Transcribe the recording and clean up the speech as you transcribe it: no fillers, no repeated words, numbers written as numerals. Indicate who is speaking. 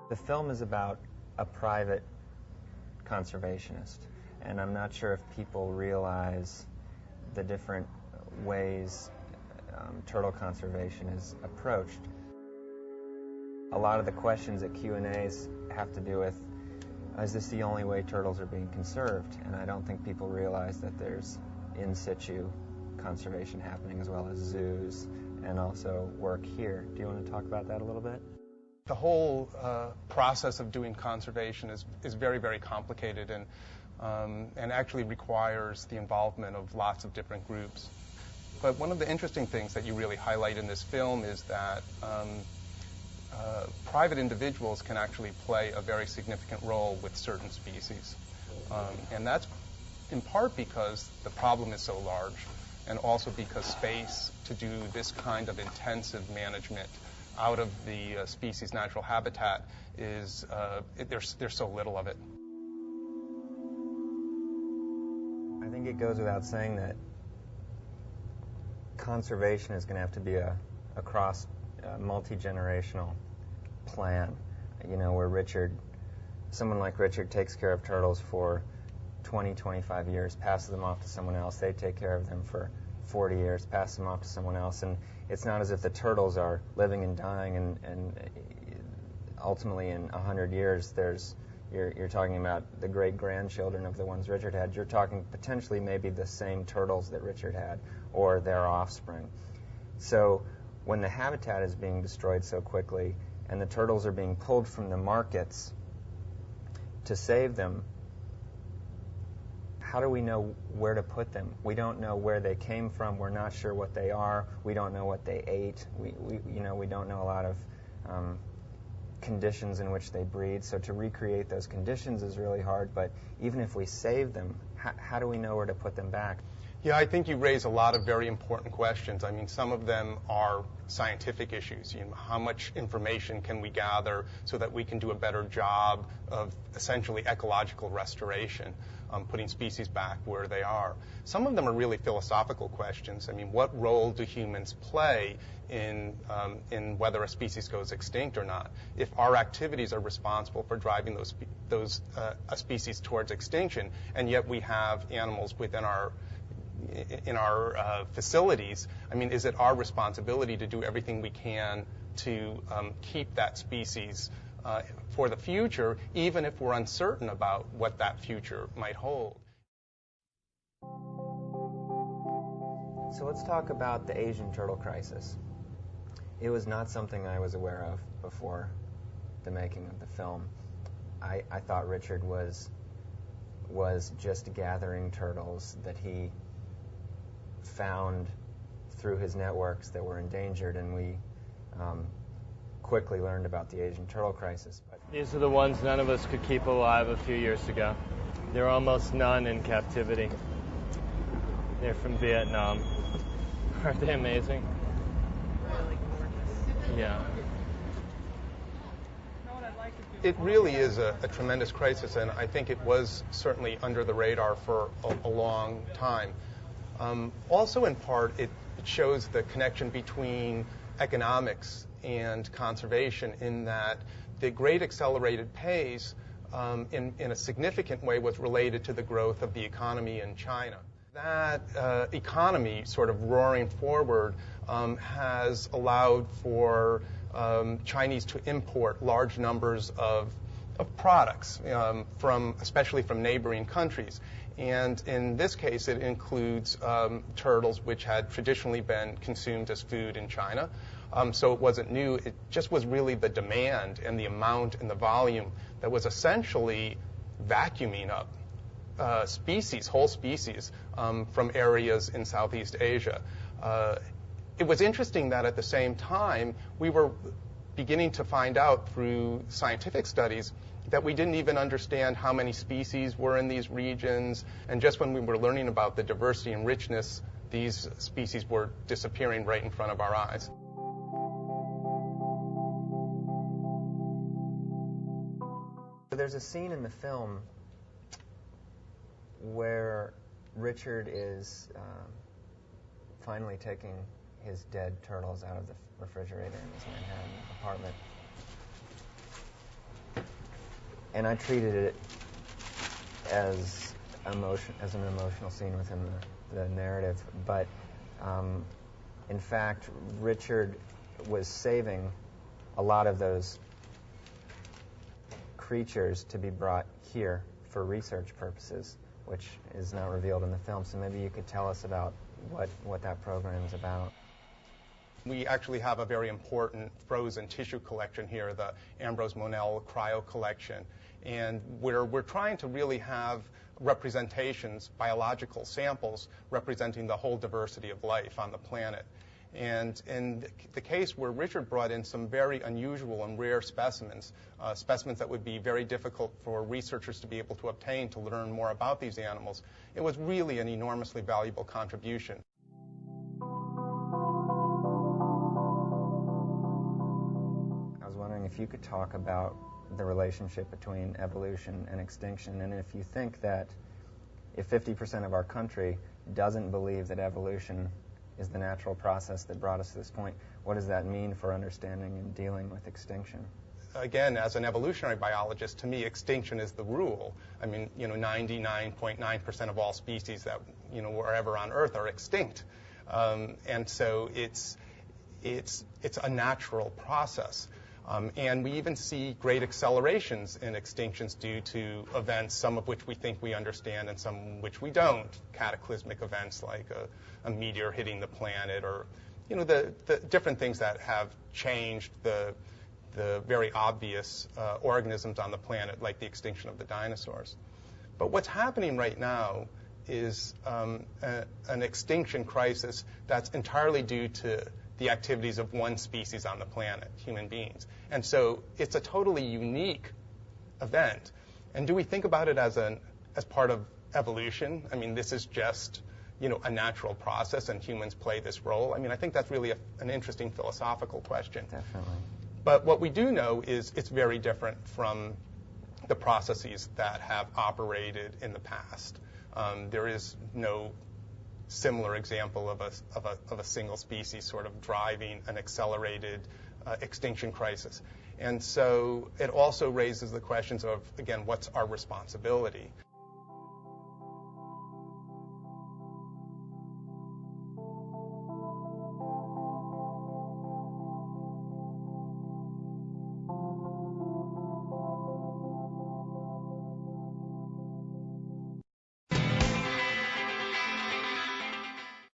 Speaker 1: The film is about a private conservationist, and I'm not sure if people realize the different ways turtle conservation is approached. A lot of the questions at Q&As have to do with, is this the only way turtles are being conserved? And I don't think people realize that there's in situ conservation happening as well as zoos and also work here. Do you want to talk about that a little bit?
Speaker 2: The whole process of doing conservation is very, very complicated and actually requires the involvement of lots of different groups. But one of the interesting things that you really highlight in this film is that private individuals can actually play a very significant role with certain species. And that's in part because the problem is so large, and also because space to do this kind of intensive management out of the species' natural habitat is, there's so little of it.
Speaker 1: I think it goes without saying that conservation is going to have to be a multi-generational plan, you know, where someone like Richard takes care of turtles for 20, 25 years, passes them off to someone else, they take care of them for 40 years, pass them off to someone else, and it's not as if the turtles are living and dying and ultimately in 100 years you're talking about the great-grandchildren of the ones Richard had. You're talking potentially maybe the same turtles that Richard had or their offspring. So when the habitat is being destroyed so quickly and the turtles are being pulled from the markets to save them, how do we know where to put them? We don't know where they came from. We're not sure what they are. We don't know what they ate. We don't know a lot of conditions in which they breed. So to recreate those conditions is really hard. But even if we save them, how do we know where to put them back?
Speaker 2: Yeah, I think you raise a lot of very important questions. I mean, some of them are scientific issues. You know, how much information can we gather so that we can do a better job of essentially ecological restoration, putting species back where they are. Some of them are really philosophical questions. I mean, what role do humans play in whether a species goes extinct or not? If our activities are responsible for driving a species towards extinction, and yet we have animals within our facilities, I mean, is it our responsibility to do everything we can to keep that species for the future, even if we're uncertain about what that future might hold?
Speaker 1: So let's talk about the Asian turtle crisis. It was not something I was aware of before the making of the film. I thought Richard was just gathering turtles that he found through his networks that were endangered, and we quickly learned about the Asian turtle crisis. But
Speaker 3: these are the ones none of us could keep alive a few years ago. There are almost none in captivity. They're from Vietnam. Aren't they amazing?
Speaker 4: Really gorgeous.
Speaker 3: Yeah.
Speaker 2: It really is a tremendous crisis, and I think it was certainly under the radar for a long time. Also, in part, it shows the connection between economics and conservation, in that the great accelerated pace in a significant way was related to the growth of the economy in China. That economy sort of roaring forward has allowed for Chinese to import large numbers of products, especially from neighboring countries. And in this case, it includes turtles, which had traditionally been consumed as food in China. So it wasn't new. It just was really the demand and the amount and the volume that was essentially vacuuming up whole species from areas in Southeast Asia. It was interesting that at the same time, we were beginning to find out through scientific studies that we didn't even understand how many species were in these regions. And just when we were learning about the diversity and richness, these species were disappearing right in front of our eyes.
Speaker 1: There's a scene in the film where Richard is finally taking his dead turtles out of the refrigerator in his Manhattan apartment. and I treated it as an emotional scene within the narrative. But in fact, Richard was saving a lot of those creatures to be brought here for research purposes, which is not revealed in the film. So maybe you could tell us about what that program is about.
Speaker 2: We actually have a very important frozen tissue collection here, the Ambrose Monell Cryo Collection. And we're trying to really have representations, biological samples, representing the whole diversity of life on the planet. And in the case where Richard brought in some very unusual and rare specimens, specimens that would be very difficult for researchers to be able to obtain to learn more about these animals, it was really an enormously valuable contribution.
Speaker 1: I was wondering if you could talk about the relationship between evolution and extinction, and if you think that if 50% of our country doesn't believe that evolution is the natural process that brought us to this point, what does that mean for understanding and dealing with extinction?
Speaker 2: Again, as an evolutionary biologist, to me, extinction is the rule. I mean, 99.9% of all species that, were ever on Earth are extinct. And so it's a natural process. And we even see great accelerations in extinctions due to events, some of which we think we understand and some which we don't. Cataclysmic events like a meteor hitting the planet, or the different things that have changed the very obvious organisms on the planet, like the extinction of the dinosaurs. But what's happening right now is an extinction crisis that's entirely due to the activities of one species on the planet, human beings. And so it's a totally unique event. And do we think about it as part of evolution? I mean, this is just, a natural process and humans play this role. I mean, I think that's really an interesting philosophical question.
Speaker 1: Definitely.
Speaker 2: But what we do know is it's very different from the processes that have operated in the past. There is no similar example of a single species sort of driving an accelerated extinction crisis. And so it also raises the questions of, again, what's our responsibility?